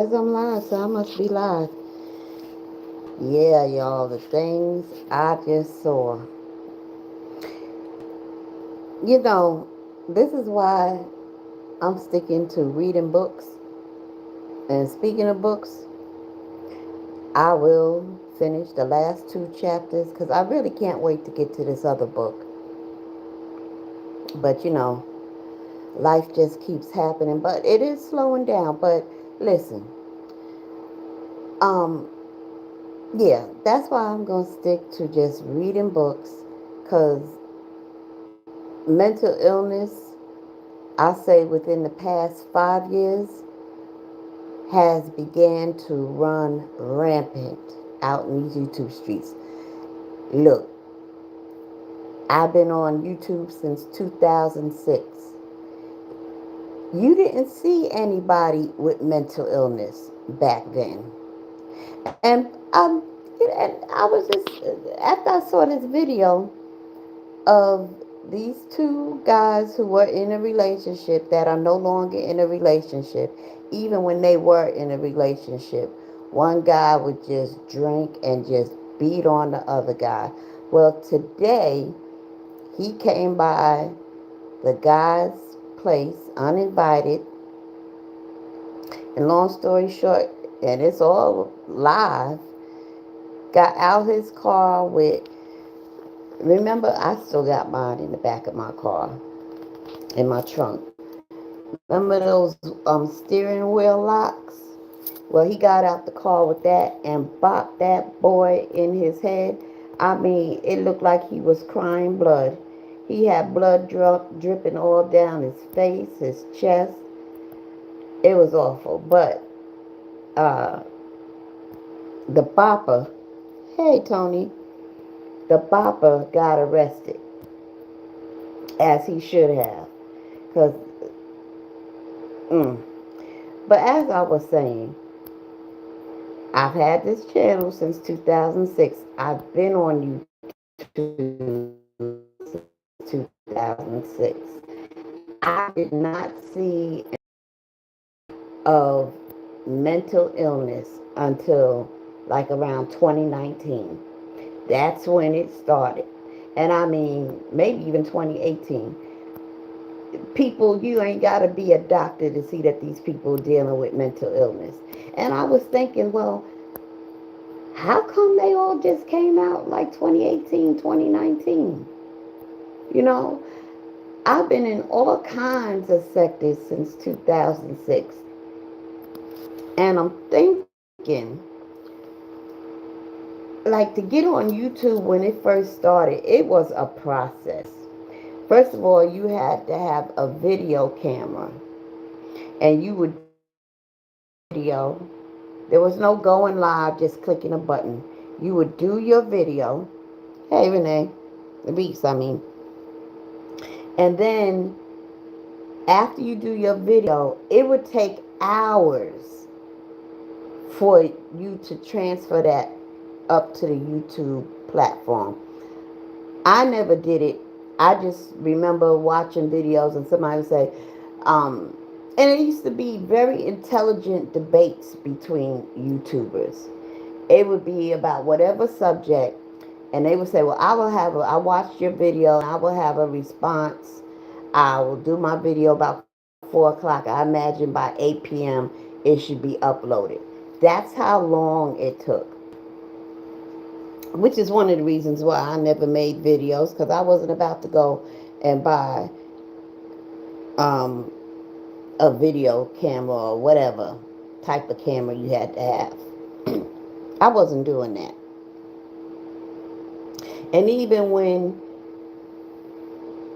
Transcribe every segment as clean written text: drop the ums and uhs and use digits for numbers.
I'm live, so I must be live. Yeah, y'all, the things I just saw. You know, this is why I'm sticking to reading books. And speaking of books, I will finish the last two chapters because I really can't wait to get to this other book. But life just keeps happening. But it is slowing down. But listen, um, yeah, that's why I'm going to stick to just reading books because mental illness, I say within the past 5 years, has began to run rampant out in these YouTube streets. Look, I've been on YouTube since 2006. You didn't see anybody with mental illness back then. And and I was just, after I saw this video of these two guys who were in a relationship that are no longer in a relationship, even when they were in a relationship, one guy would just drink and just beat on the other guy. Well, today he came by the guy's place uninvited, and long story short, and it's all live, got out his car with, remember, I still got mine in the back of my car, in my trunk. Remember those steering wheel locks? Well, he got out the car with that and bopped that boy in his head. I mean, it looked like he was crying blood. He had blood dripping all down his face, his chest. It was awful. But uh, the bopper, hey Tony, the bopper got arrested, as he should have. Cause, mm. But as I was saying, I've had this channel since 2006. I've been on YouTube since 2006. I did not see of mental illness until like around 2019. That's when it started. And I mean, maybe even 2018. People, you ain't got to be a doctor to see that these people are dealing with mental illness. And I was thinking, well, how come they all just came out like 2018, 2019? You know, I've been in all kinds of sectors since 2006. And I'm thinking, like, to get on YouTube when it first started, it was a process. First of all, you had to have a video camera, and you would do your video. There was no going live, just clicking a button. You would do your video. Hey, Renee, the beats, I mean. And then after you do your video, it would take hours for you to transfer that up to the YouTube platform. I never did it. I just remember watching videos and somebody would say, um, and it used to be very intelligent debates between YouTubers. It would be about whatever subject, and they would say, well, I watched your video, and I will have a response. I will do my video about 4 o'clock. I imagine by 8 p.m. it should be uploaded. That's how long it took, which is one of the reasons why I never made videos, because I wasn't about to go and buy um, a video camera or whatever type of camera you had to have. I wasn't doing that. And even when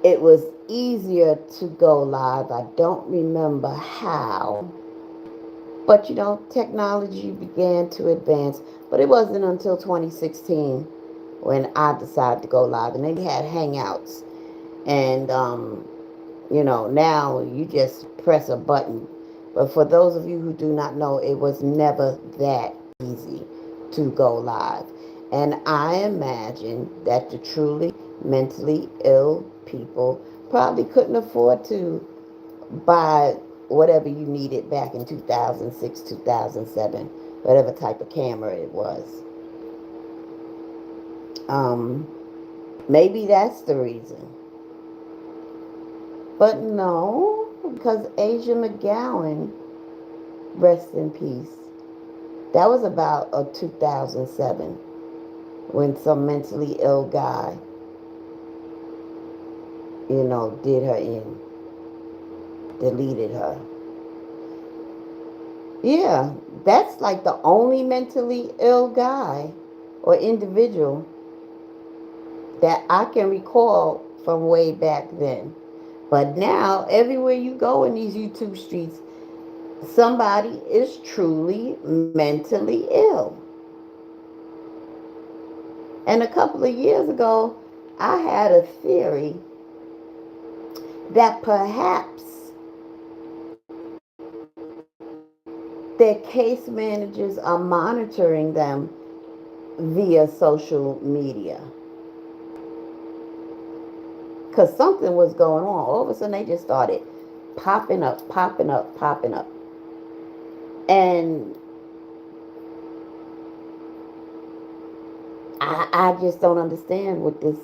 it was easier to go live, I don't remember how, but technology began to advance. But it wasn't until 2016 when I decided to go live. And then we had Hangouts. And, now you just press a button. But for those of you who do not know, it was never that easy to go live. And I imagine that the truly mentally ill people probably couldn't afford to buy whatever you needed back in 2006, 2007, whatever type of camera it was. Um, Maybe that's the reason. But no, because Asia McGowan, rest in peace, that was about a 2007 when some mentally ill guy, did her in, deleted her. Yeah, that's like the only mentally ill guy or individual that I can recall from way back then. But now, everywhere you go in these YouTube streets, somebody is truly mentally ill. And a couple of years ago, I had a theory that perhaps their case managers are monitoring them via social media. Because something was going on. All of a sudden, they just started popping up, popping up, popping up. And I just don't understand with this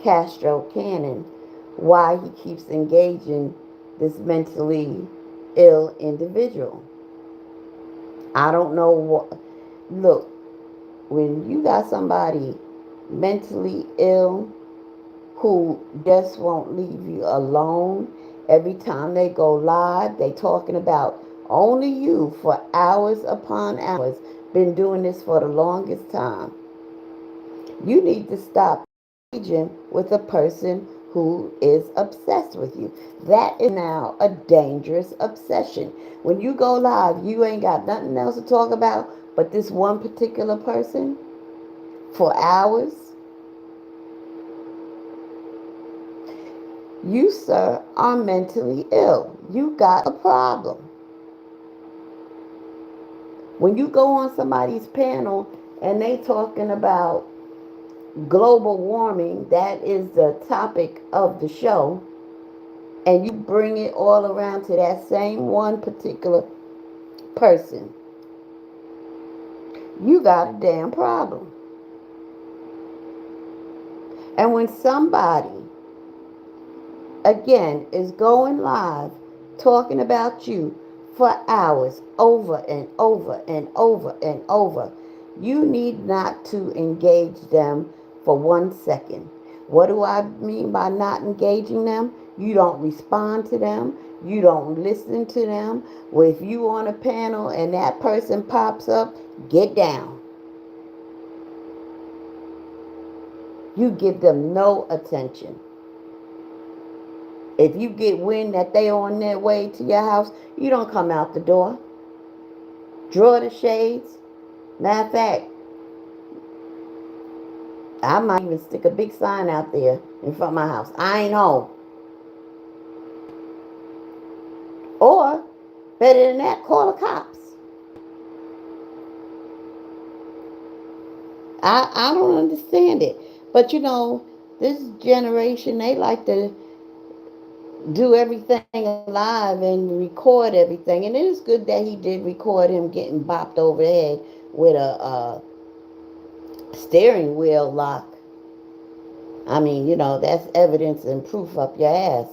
Castro Cannon why he keeps engaging this mentally ill individual. I don't know what. Look, when you got somebody mentally ill who just won't leave you alone, every time they go live, they talking about only you for hours upon hours, been doing this for the longest time. You need to stop engaging with a person who is obsessed with you. That is now a dangerous obsession. When you go live, you ain't got nothing else to talk about but this one particular person for hours. You, sir, are mentally ill. You got a problem. When you go on somebody's panel and they talking about global warming, that is the topic of the show, and you bring it all around to that same one particular person, you got a damn problem. And when somebody, again, is going live talking about you for hours over and over and over and over, you need not to engage them for 1 second. What do I mean by not engaging them? You don't respond to them. You don't listen to them. Well, if you on a panel and that person pops up, get down. You give them no attention. If you get wind that they on their way to your house, you don't come out the door. Draw the shades. Matter of fact, I might even stick a big sign out there in front of my house. I ain't home. Or, better than that, call the cops. I don't understand it. But this generation, they like to do everything live and record everything. And it is good that he did record him getting bopped over the head with a steering wheel lock. I mean, that's evidence and proof up your ass.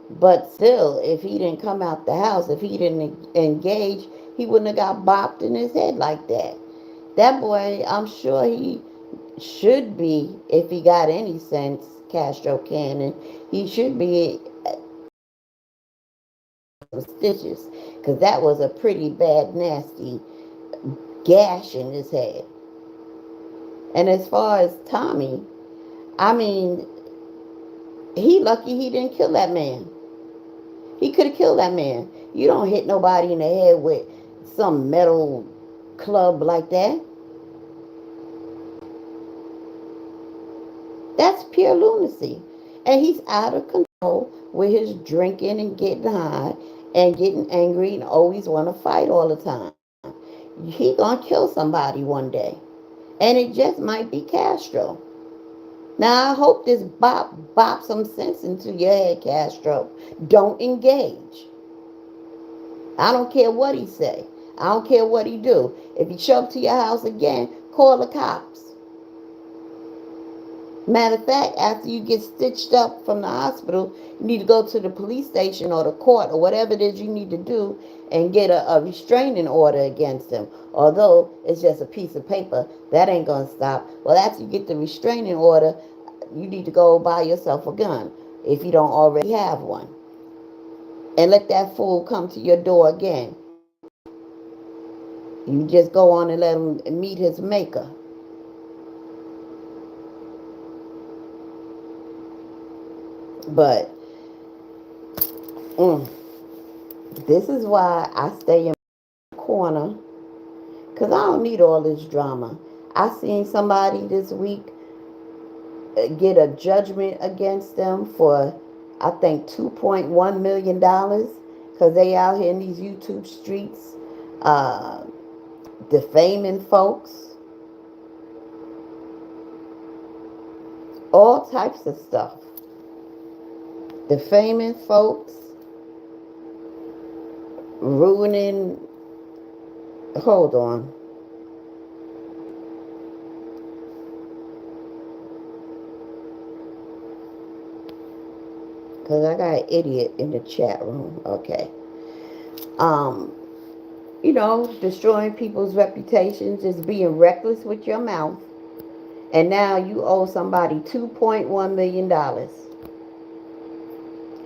But still, if he didn't come out the house, if he didn't engage, he wouldn't have got bopped in his head like that. That boy, I'm sure he should be, if he got any sense, Castro Cannon, he should be stitches, because that was a pretty bad, nasty gash in his head. And as far as Tommy, I mean, he lucky he didn't kill that man. He could have killed that man. You don't hit nobody in the head with some metal club like that. That's pure lunacy. And he's out of control with his drinking and getting high and getting angry and always want to fight all the time. He gonna kill somebody one day. And it just might be Castro. Now I hope this bop some sense into your head, Castro. Don't engage. I don't care what he say. I don't care what he do. If he show up to your house again, call the cops. Matter of fact, after you get stitched up from the hospital, you need to go to the police station or the court or whatever it is you need to do and get a restraining order against him. Although it's just a piece of paper, that ain't going to stop. Well, after you get the restraining order, you need to go buy yourself a gun if you don't already have one. And let that fool come to your door again. You just go on and let him meet his maker. But mm, this is why I stay in my corner, because I don't need all this drama. I seen somebody this week get a judgment against them for, I think, $2.1 million because they out here in these YouTube streets uh, defaming folks, all types of stuff. Defaming folks, ruining. Hold on. Because I got an idiot in the chat room. Okay. Um, destroying people's reputations, just being reckless with your mouth. And now you owe somebody $2.1 million.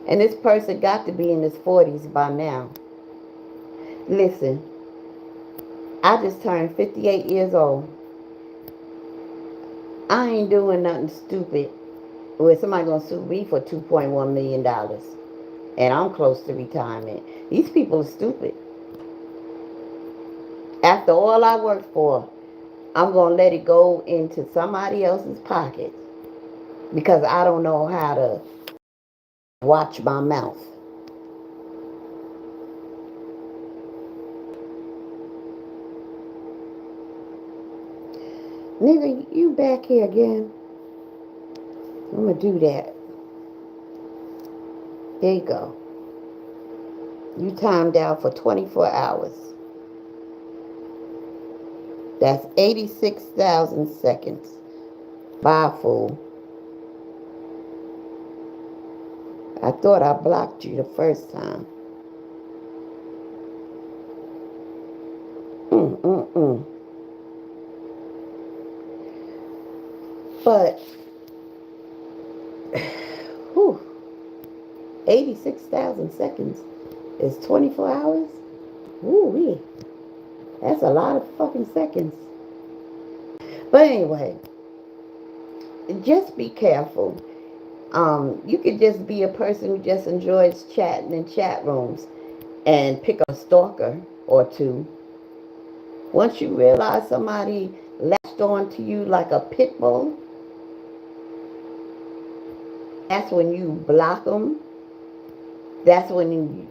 And this person got to be in his 40s by now. Listen, I just turned 58 years old. I ain't doing nothing stupid where somebody gonna sue me for $2.1 million. And I'm close to retirement. These people are stupid. After all I worked for, I'm gonna let it go into somebody else's pocket because I don't know how to watch my mouth. Nigga, you back here again. I'm gonna do that. There you go. You timed out for 24 hours. That's 86,000 seconds. Bye, fool. I thought I blocked you the first time. Mm. But, whew, 86,000 seconds is 24 hours? Ooh-wee. That's a lot of fucking seconds. But anyway, just be careful. You could just be a person who just enjoys chatting in chat rooms and pick up a stalker or two. Once you realize somebody latched on to you like a pit bull, that's when you block them. That's when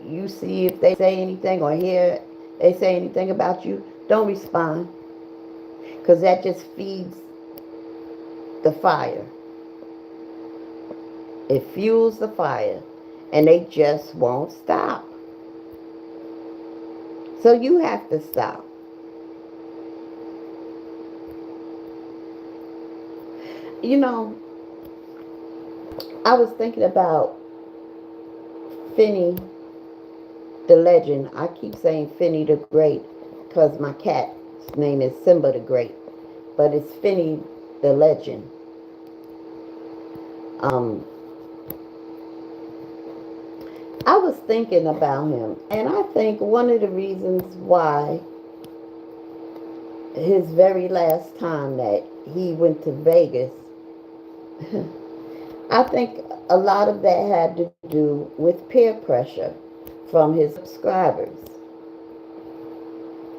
you see if they say anything or hear they say anything about you. Don't respond, because that just feeds the fire. It fuels the fire, and they just won't stop. So you have to stop. You know, I was thinking about Finney the Legend. I keep saying Finney the Great because my cat's name is Simba the Great, but it's Finney the Legend. Um, I was thinking about him, and I think one of the reasons why his very last time that he went to Vegas, I think a lot of that had to do with peer pressure from his subscribers,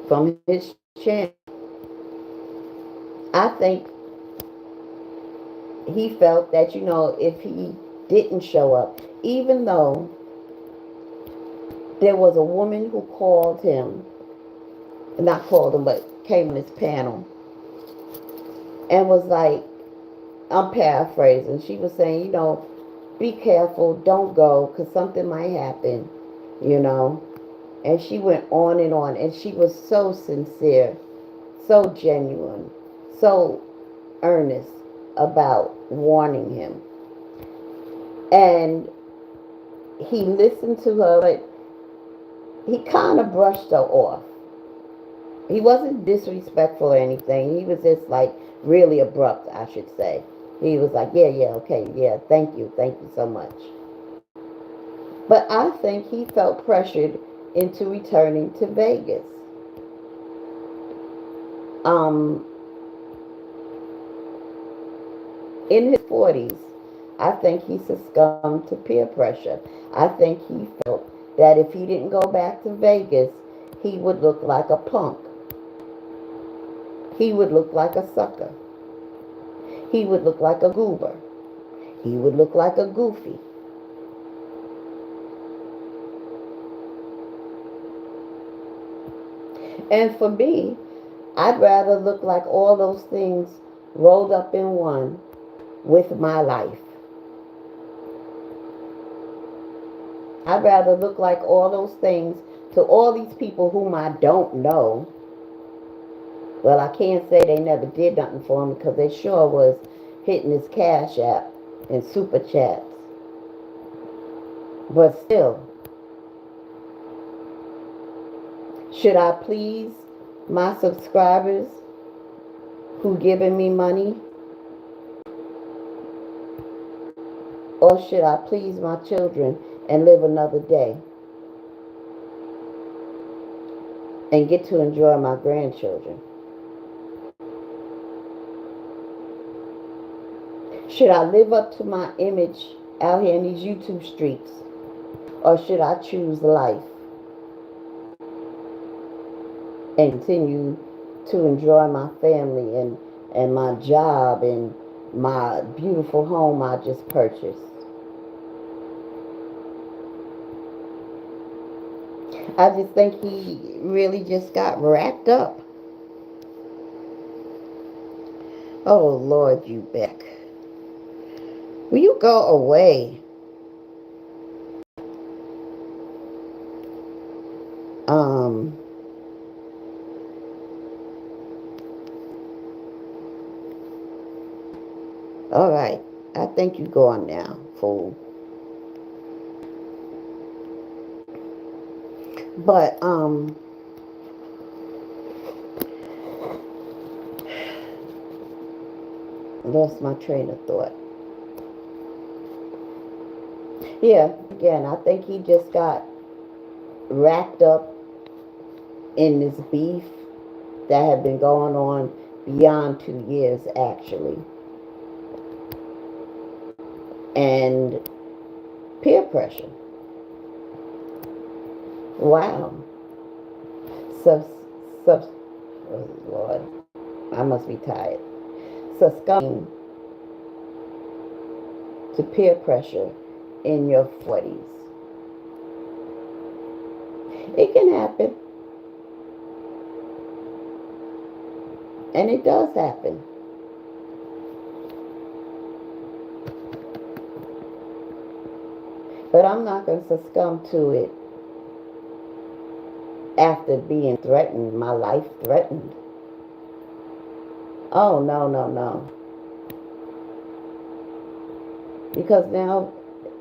from his channel. I think he felt that, if he didn't show up, even though there was a woman who called him, not called him, but came on his panel and was like, I'm paraphrasing, she was saying, be careful, don't go, because something might happen, you know. And she went on, and she was so sincere, so genuine, so earnest about warning him. And he listened to her, but he kind of brushed her off. He wasn't disrespectful or anything. He was just like really abrupt, I should say. He was like, yeah, yeah, okay, yeah, thank you so much. But I think he felt pressured into returning to Vegas. Um, in his 40s, I think he succumbed to peer pressure. I think he felt that if he didn't go back to Vegas, he would look like a punk. He would look like a sucker. He would look like a goober. He would look like a goofy. And for me, I'd rather look like all those things rolled up in one with my life. I'd rather look like all those things to all these people whom I don't know. Well, I can't say they never did nothing for him because they sure was hitting his cash app and super chats. But still, should I please my subscribers who giving me money, or should I please my children and live another day and get to enjoy my grandchildren? Should I live up to my image out here in these YouTube streets, or should I choose life and continue to enjoy my family and my job and my beautiful home I just purchased? I just think he really just got wrapped up. Oh Lord, you Beck. Will you go away? Um, all right. I think you going now, fool. But lost my train of thought. Yeah, again, I think he just got wrapped up in this beef that had been going on beyond 2 years, actually. And peer pressure. Wow. Sub, sub, oh Lord, I must be tired. Succumbing to peer pressure in your 40s. It can happen. And it does happen. But I'm not going to succumb to it after being threatened, my life threatened. Oh, no, no, no. Because now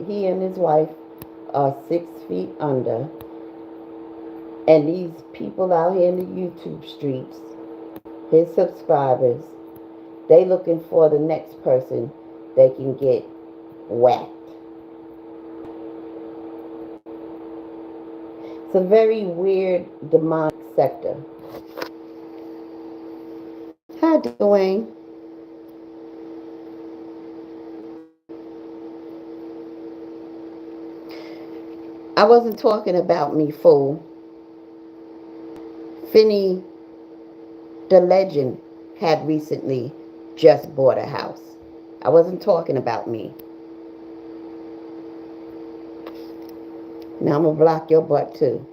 he and his wife are 6 feet under. And these people out here in the YouTube streets, his subscribers, they looking for the next person they can get whacked. It's a very weird demonic sector. Hi, Dwayne. I wasn't talking about me, fool. Finney, the legend, had recently just bought a house. I wasn't talking about me. Now I'm going to block your butt too.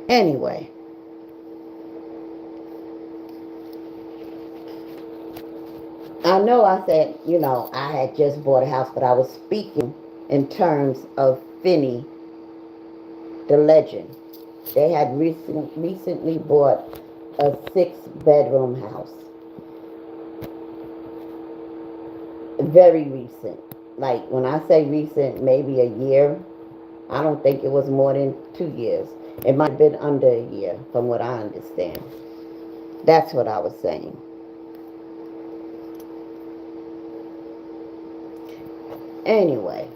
Anyway, I know I said, I had just bought a house, but I was speaking in terms of Finney, the legend. They had recently bought a 6 bedroom house. Very recent. Like when I say recent, maybe a year. I don't think it was more than 2 years. It might have been under a year, from what I understand. That's what I was saying. Anyway,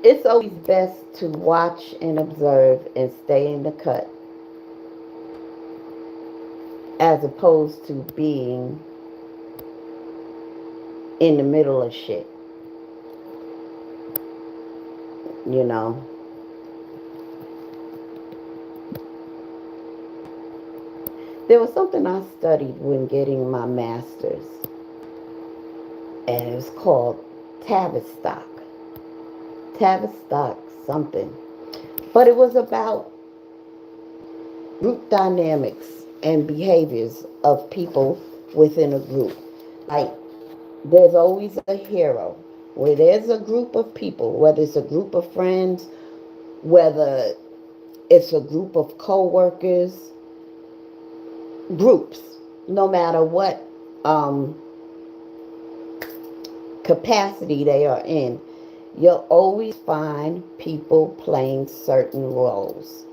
it's always best to watch and observe and stay in the cut as opposed to being in the middle of shit. You know, there was something I studied when getting my master's, and it was called Tavistock. Tavistock something. But it was about group dynamics and behaviors of people within a group. Like, there's always a hero. Where there's a group of people, whether it's a group of friends, whether it's a group of co-workers, groups, no matter what um, capacity they are in, you'll always find people playing certain roles.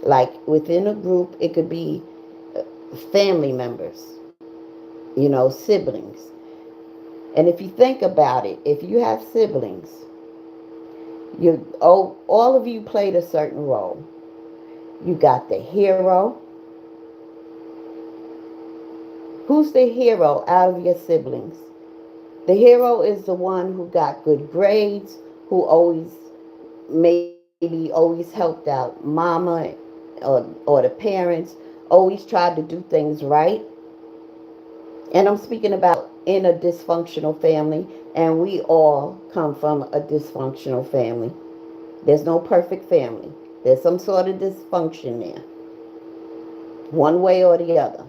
Like within a group, it could be family members, siblings. And if you think about it, if you have siblings, all of you played a certain role. You got the hero. Who's the hero out of your siblings? The hero is the one who got good grades, who always maybe always helped out mama or the parents, always tried to do things right. And I'm speaking about in a dysfunctional family, and we all come from a dysfunctional family. There's no perfect family. There's some sort of dysfunction there, one way or the other.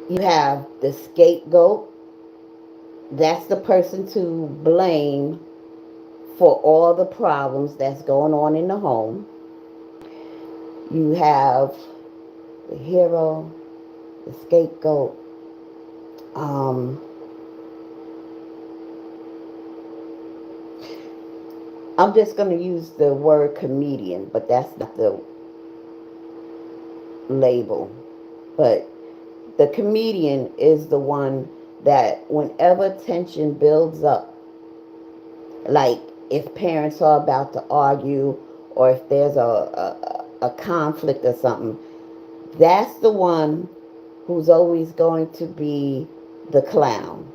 You have the scapegoat. That's the person to blame for all the problems that's going on in the home. You have the hero, the scapegoat. Um, I'm just going to use the word comedian, but that's not the label. But the comedian is the one that whenever tension builds up, like if parents are about to argue or if there's a conflict or something, that's the one who's always going to be the clown.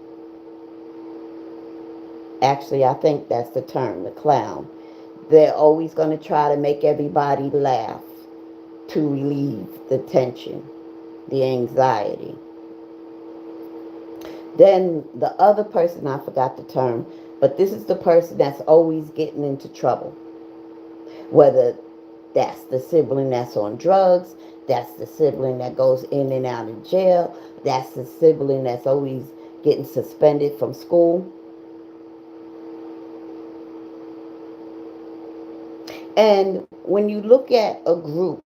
Actually, I think that's the term, the clown. They're always going to try to make everybody laugh to relieve the tension, the anxiety. Then the other person, I forgot the term, but this is the person that's always getting into trouble. Whether that's the sibling that's on drugs, that's the sibling that goes in and out of jail, that's the sibling that's always getting suspended from school. And when you look at a group,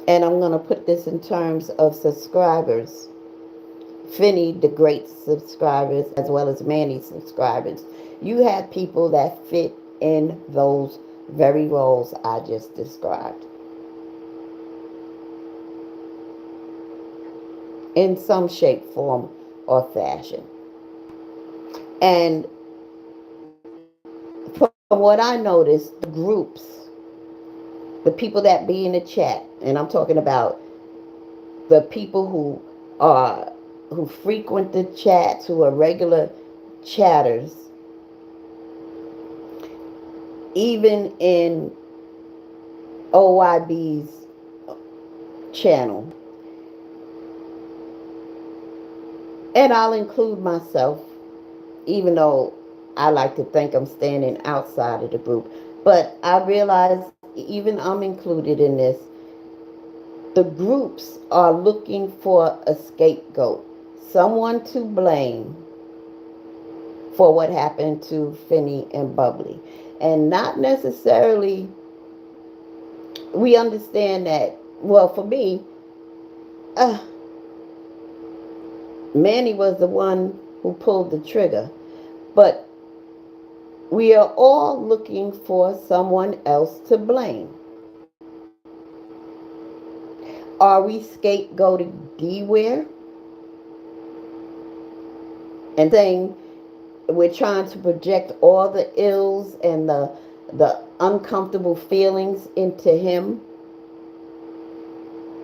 and I'm going to put this in terms of subscribers, Finney, the great subscribers, as well as Manny's subscribers, you have people that fit in those very roles I just described in some shape, form, or fashion. And from what I noticed, the groups, the people that be in the chat, and I'm talking about the people are who frequent the chats, who are regular chatters, even in OYB's channel, and I'll include myself, even though I like to think I'm standing outside of the group. But I realize even I'm included in this, the groups are looking for a scapegoat, someone to blame for what happened to Finney and Bubbly. And not necessarily, we understand that, well, for me, uh, Manny was the one who pulled the trigger. But we are all looking for someone else to blame. Are we scapegoating D-Ware and saying we're trying to project all the ills and the uncomfortable feelings into him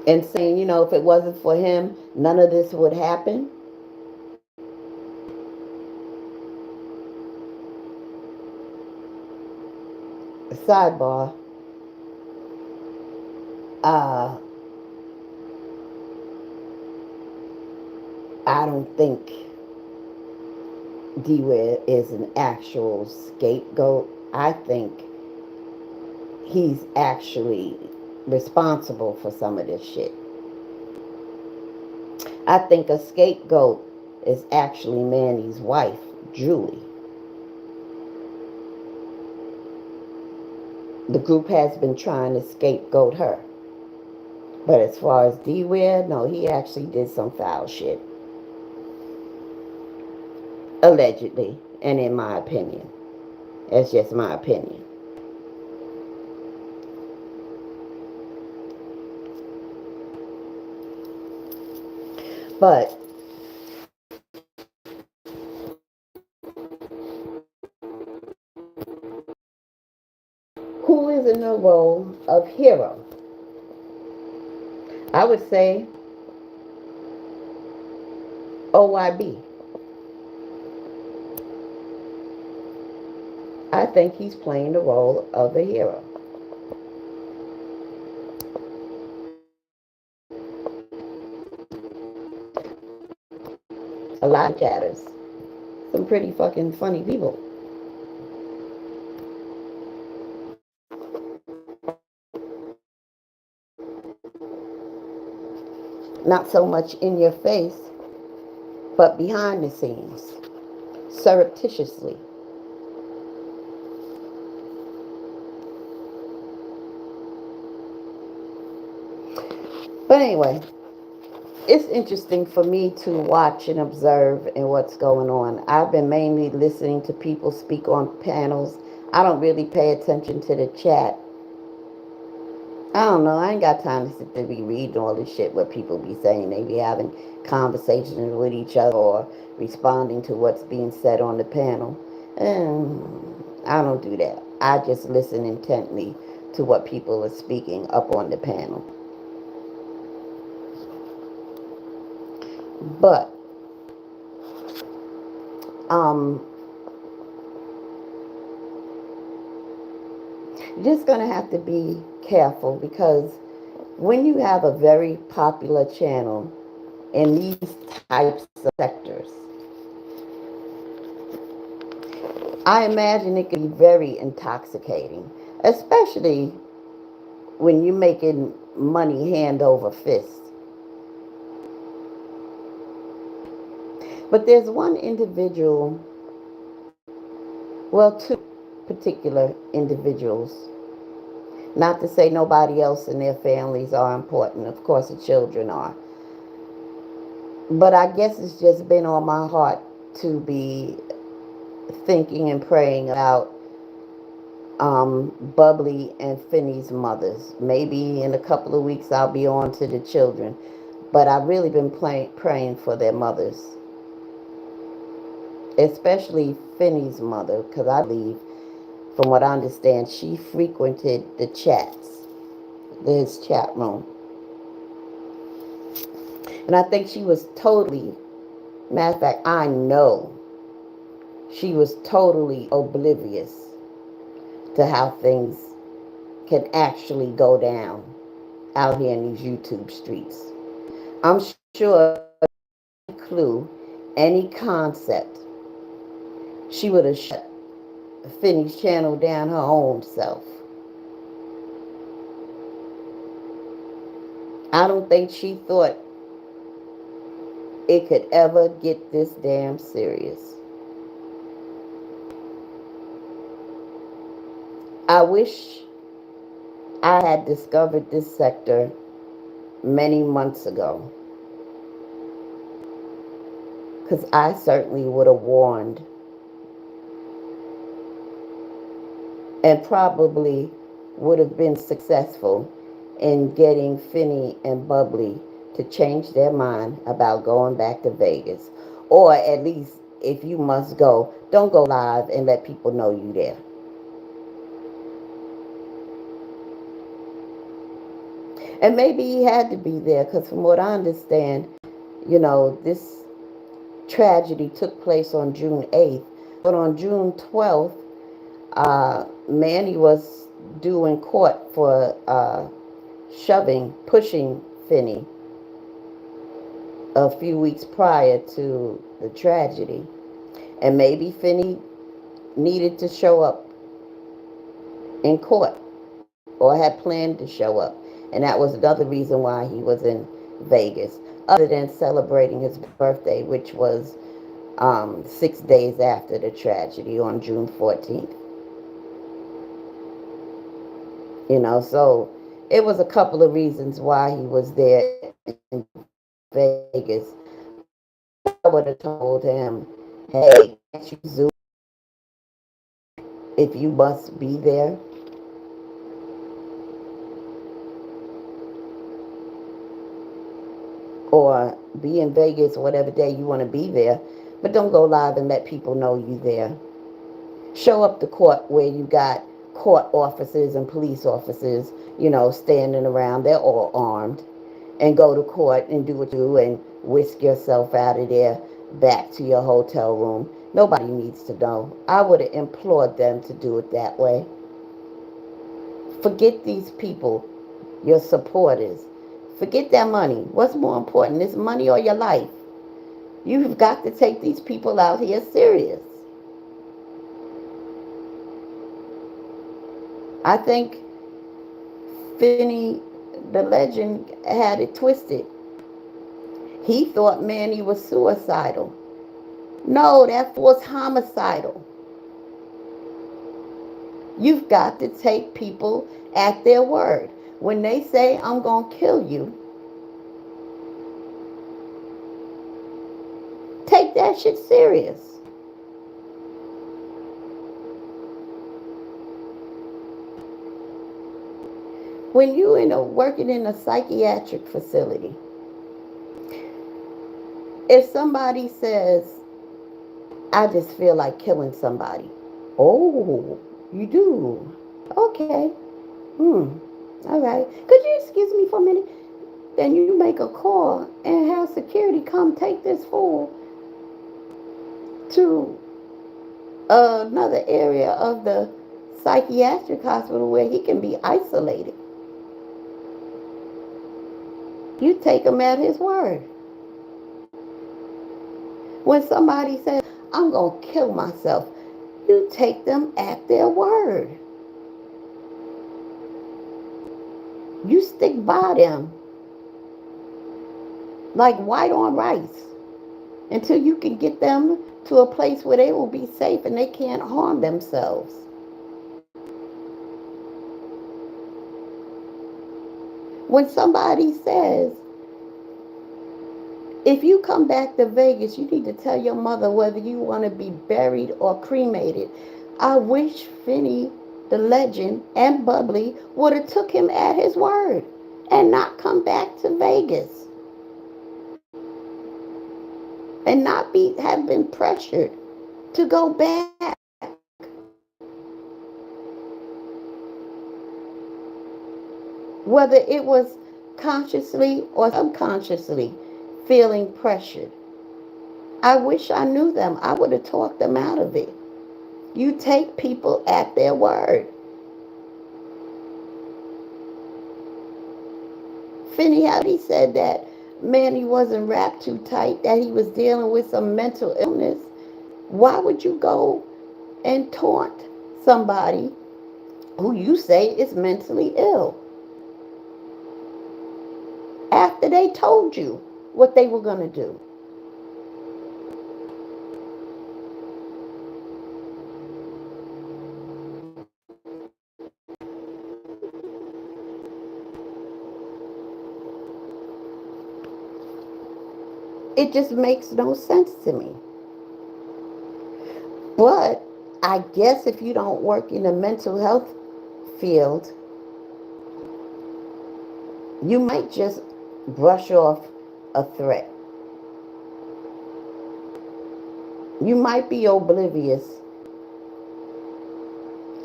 and saying, if it wasn't for him, none of this would happen? Sidebar. Uh, I don't think D-Ware is an actual scapegoat. I think he's actually responsible for some of this shit. I think a scapegoat is actually Manny's wife, Julie. The group has been trying to scapegoat her. But as far as D-Ware, no, he actually did some foul shit. Allegedly, and in my opinion. That's just my opinion. But who is in the role of hero? I would say OYB. I think he's playing the role of a hero. A lot of chatters. Some pretty fucking funny people. Not so much in your face, but behind the scenes, surreptitiously. But anyway, it's interesting for me to watch and observe and what's going on. I've been mainly listening to people speak on panels. I don't really pay attention to the chat. I don't know. I ain't got time to sit there be reading all this shit what people be saying. They be having conversations with each other or responding to what's being said on the panel. I don't do that. I just listen intently to what people are speaking up on the panel. But um, you're just gonna have to be careful because when you have a very popular channel in these types of sectors, I imagine it can be very intoxicating, especially when you're making money hand over fist. But there's one individual, well, two particular individuals. Not to say nobody else in their families are important. Of course, the children are. But I guess it's just been on my heart to be thinking and praying about Bubbly and Finney's mothers. Maybe in a couple of weeks I'll be on to the children. But I've really been praying for their mothers. Especially Finney's mother, because I believe, from what I understand, she frequented the chats, his chat room. And I think she was totally, matter of fact, I know she was totally oblivious to how things can actually go down out here in these YouTube streets. I'm sure any clue, any concept, she would have shut Finney's channel down her own self. I don't think she thought it could ever get this damn serious. I wish I had discovered this sector many months ago, because I certainly would have warned and probably would have been successful in getting Finney and Bubbly to change their mind about going back to Vegas. Or at least, if you must go, don't go live and let people know you there. And maybe he had to be there because, from what I understand, this tragedy took place on June 8th. But on June 12th, Manny was due in court for pushing Finney a few weeks prior to the tragedy. And maybe Finney needed to show up in court or had planned to show up. And that was another reason why he was in Vegas, other than celebrating his birthday, which was 6 days after the tragedy on June 14th. So it was a couple of reasons why he was there in Vegas. But I would have told him, hey, can't you zoom if you must be there? Or be in Vegas whatever day you want to be there, but don't go live and let people know you there. Show up to court where you got court officers and police officers, standing around. They're all armed. And go to court and do what you do and whisk yourself out of there back to your hotel room. Nobody needs to know. I would have implored them to do it that way. Forget these people, your supporters. Forget that money. What's more important, this money or your life? You've got to take these people out here serious. I think Finney, the legend, had it twisted. He thought Manny was suicidal. No, that was homicidal. You've got to take people at their word. When they say, I'm going to kill you, take that shit serious. When you working in a psychiatric facility, if somebody says, I just feel like killing somebody. Oh, you do? Okay. All right. Could you excuse me for a minute? Then you make a call and have security come take this fool to another area of the psychiatric hospital where he can be isolated. You take him at his word. When somebody says, I'm going to kill myself, you take them at their word. You stick by them like white on rice until you can get them to a place where they will be safe and they can't harm themselves. When somebody says, if you come back to Vegas, you need to tell your mother whether you want to be buried or cremated. I wish Finney, the legend, and Bubbly would have took him at his word and not come back to Vegas and not have been pressured to go back. Whether it was consciously or subconsciously feeling pressured. I wish I knew them. I would have talked them out of it. You take people at their word. Finney had he said that Manny wasn't wrapped too tight, that he was dealing with some mental illness. Why would you go and taunt somebody who you say is mentally ill after they told you what they were going to do. It just makes no sense to me. But I guess if you don't work in the mental health field, you might just brush off a threat. You might be oblivious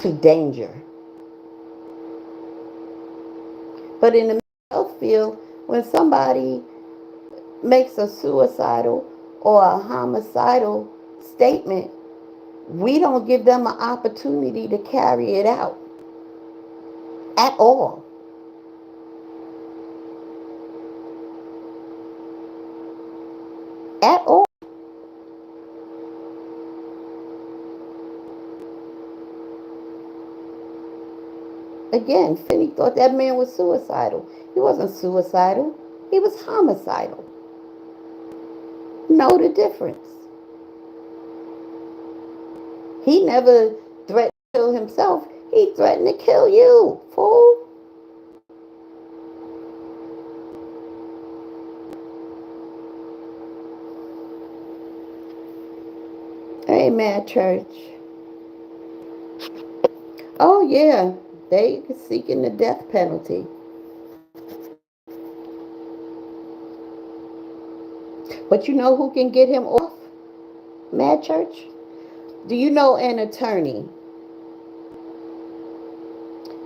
to danger. But in the mental health field, when somebody makes a suicidal or a homicidal statement, we don't give them an opportunity to carry it out at all. At all. Again, Finney thought that man was suicidal. He wasn't suicidal, he was homicidal. Know the difference. He never threatened to kill himself, he threatened to kill you, fool. Amen, church. Oh, yeah, they seeking the death penalty. But you know who can get him off, Mad Church? Do you know an attorney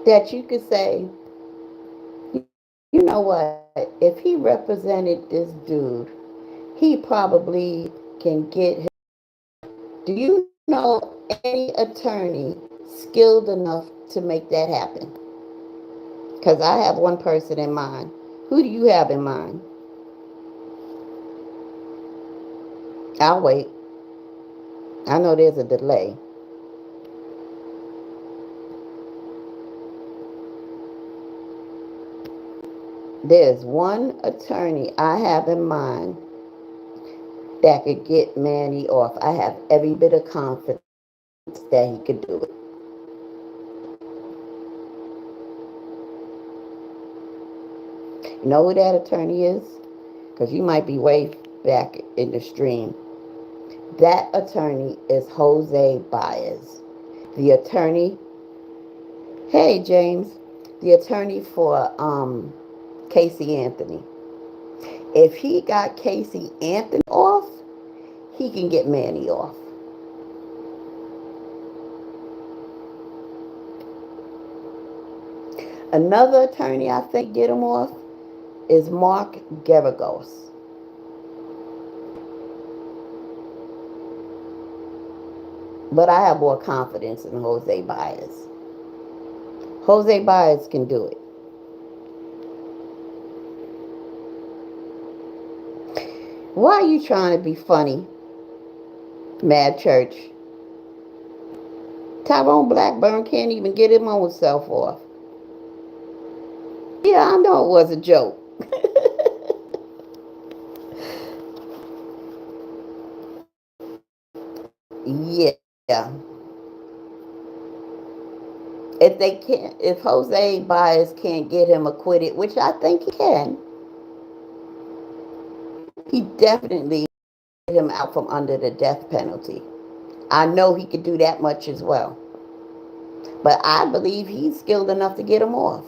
that you could say, you know what, if he represented this dude, he probably can get him. Do you know any attorney skilled enough to make that happen? Because I have one person in mind. Who do you have in mind? I'll wait. I know there's a delay. There's one attorney I have in mind that could get Manny off. I have every bit of confidence that he could do it. You know who that attorney is? Because you might be way back in the stream. That attorney is Jose Baez. The attorney, hey James, the attorney for Casey Anthony. If he got Casey Anthony off, he can get Manny off. Another attorney I think get him off is Mark Geragos. But I have more confidence in Jose Baez. Jose Baez can do it. Why are you trying to be funny, Mad Church? Tyrone Blackburn can't even get his own self off. Yeah, I know it was a joke. Yeah. If they can't, if Jose Baez can't get him acquitted, which I think he can, he definitely get him out from under the death penalty. I know he could do that much as well. But I believe he's skilled enough to get him off.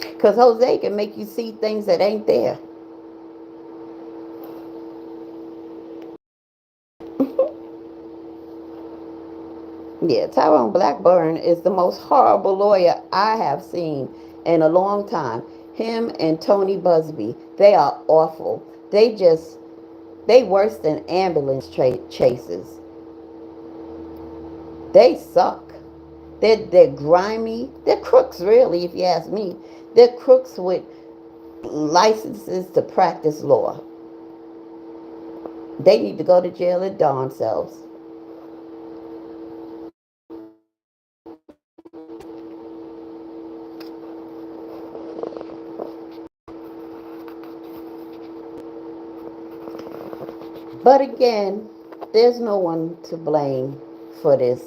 Because Jose can make you see things that ain't there. Yeah, Tyrone Blackburn is the most horrible lawyer I have seen in a long time. Him and Tony Busby, they are awful. They worse than ambulance chases. They suck. They're grimy. They're crooks, really, if you ask me. They're crooks with licenses to practice law. They need to go to jail and darn selves. But again, there's no one to blame for this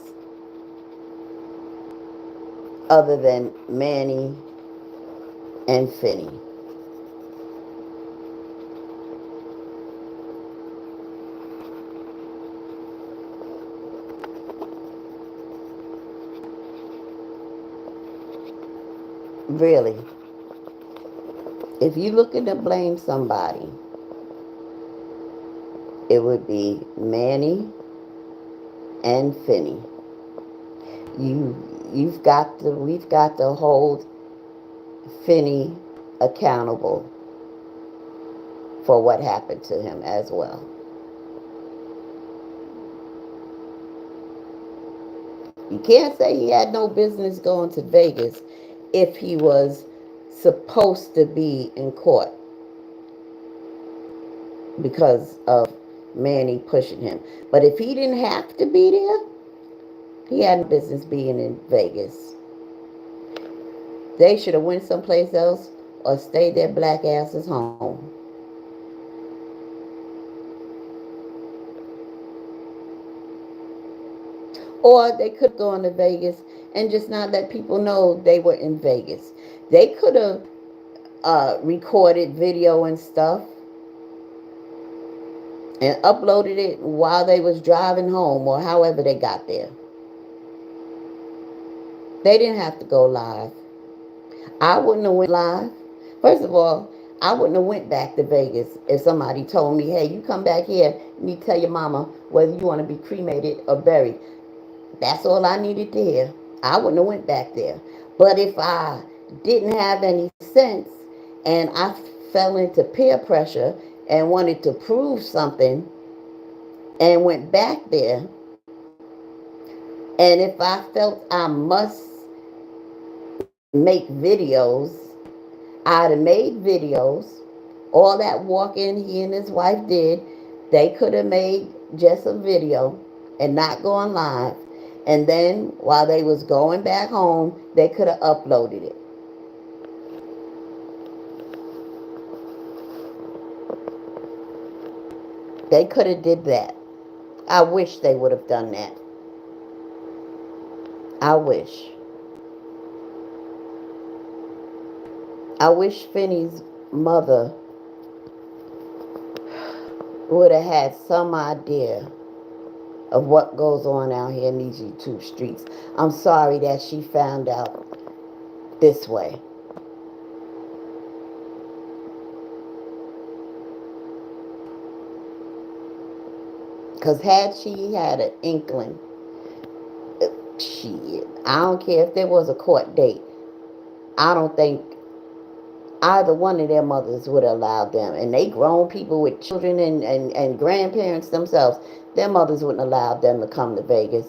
other than Manny and Finney. Really. If you're looking to blame somebody, it would be Manny and Finney. We've got to hold Finney accountable for what happened to him as well. You can't say he had no business going to Vegas if he was supposed to be in court because of Manny pushing him. But if he didn't have to be there, he had no business being in Vegas. They should have went someplace else or stayed their black asses home. Or they could have gone to Vegas and just not let people know they were in Vegas. They could have recorded video and stuff and uploaded it while they was driving home or however they got there. They didn't have to go live. I wouldn't have went live. First of all, I wouldn't have went back to Vegas if somebody told me, hey, you come back here, you need to tell your mama whether you want to be cremated or buried. That's all I needed to hear. I wouldn't have went back there. But if I didn't have any sense and I fell into peer pressure and wanted to prove something and went back there, and if I felt I must make videos, I'd have made videos. All that walking he and his wife did, they could have made just a video and not gone live. And then while they was going back home, they could have uploaded it. They could have did that. I wish they would have done that. I wish. I wish Finney's mother would have had some idea of what goes on out here in these YouTube streets. I'm sorry that she found out this way. Because had she had an inkling, I don't care if there was a court date. I don't think either one of their mothers would allow them. And they grown people with children and grandparents themselves. Their mothers wouldn't allow them to come to Vegas.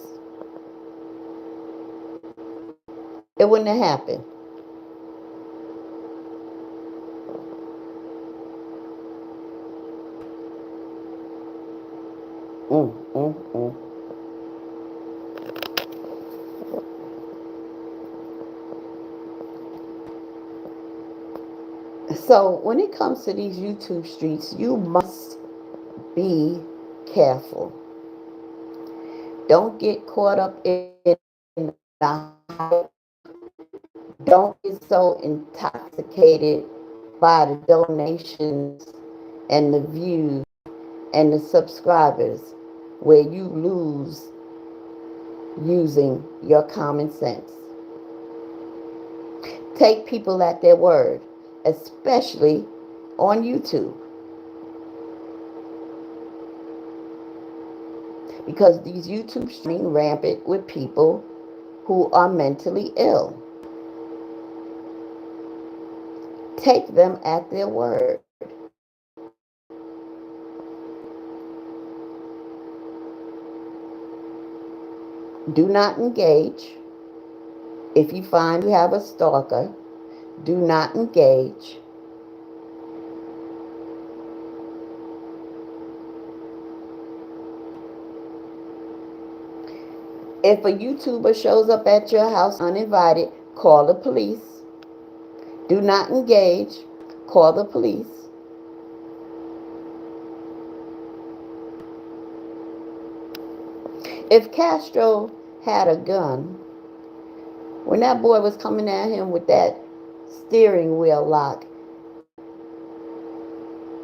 It wouldn't have happened. Mm, mm, mm. So when it comes to these YouTube streets, you must be careful. Don't get caught up in the hype. Don't get so intoxicated by the donations and the views and the subscribers where you lose using your common sense. Take people at their word, especially on YouTube. Because these YouTube streams rampant with people who are mentally ill. Take them at their word. Do not engage. If you find you have a stalker, do not engage. If a YouTuber shows up at your house uninvited, call the police. Do not engage. Call the police. If Castro had a gun, when that boy was coming at him with that steering wheel lock,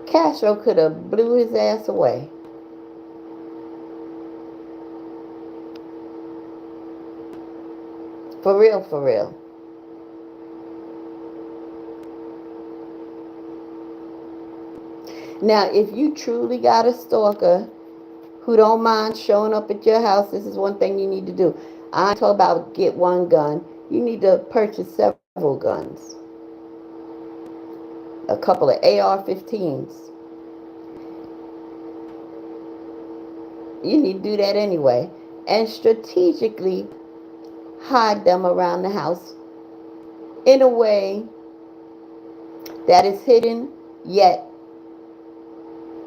Castro could have blew his ass away. For real, for real. Now, if you truly got a stalker who don't mind showing up at your house, this is one thing you need to do. I ain't talking about get one gun. You need to purchase several guns. A couple of AR-15s. You need to do that anyway. And strategically hide them around the house in a way that is hidden, yet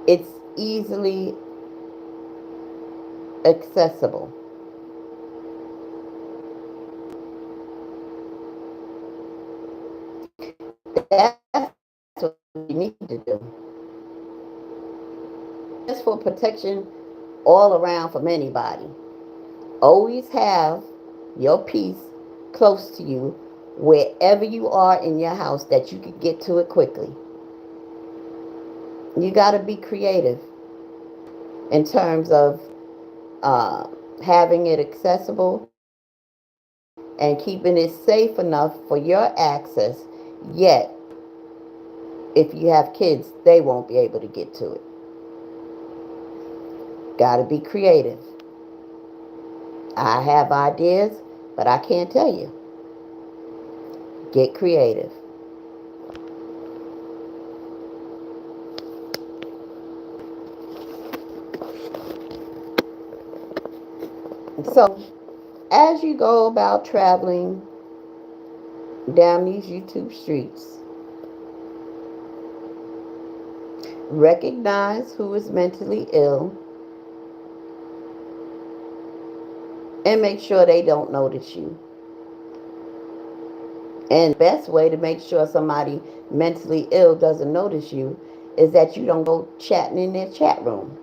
it's easily accessible. That's what you need to do. Just for protection all around from anybody. Always have your piece close to you wherever you are in your house that you can get to it quickly. You got to be creative in terms of uh, having it accessible and keeping it safe enough for your access, yet if you have kids, they won't be able to get to it. Got to be creative. I have ideas, but I can't tell you. Get creative. So, as you go about traveling down these YouTube streets, recognize who is mentally ill and make sure they don't notice you. And the best way to make sure somebody mentally ill doesn't notice you is that you don't go chatting in their chat room.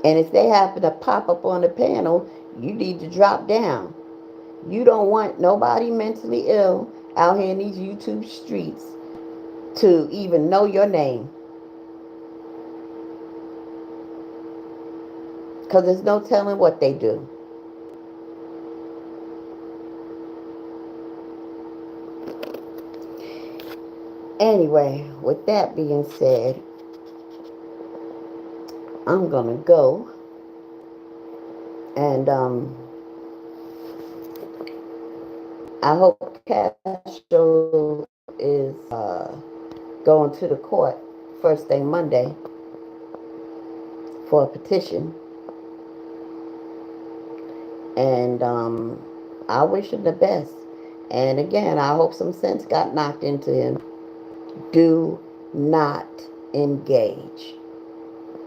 And if they happen to pop up on the panel, you need to drop down. You don't want nobody mentally ill out here in these YouTube streets to even know your name. Because there's no telling what they do. Anyway, with that being said, I'm going to go. And I hope Castro is going to the court first thing Monday for a petition. And I wish him the best. And again, I hope some sense got knocked into him. Do not engage.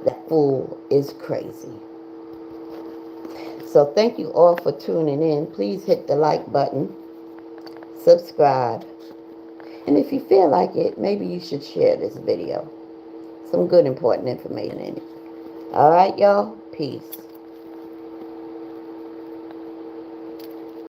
That fool is crazy. So thank you all for tuning in. Please hit the like button. Subscribe. And if you feel like it, maybe you should share this video. Some good important information in it. Alright, y'all. Peace.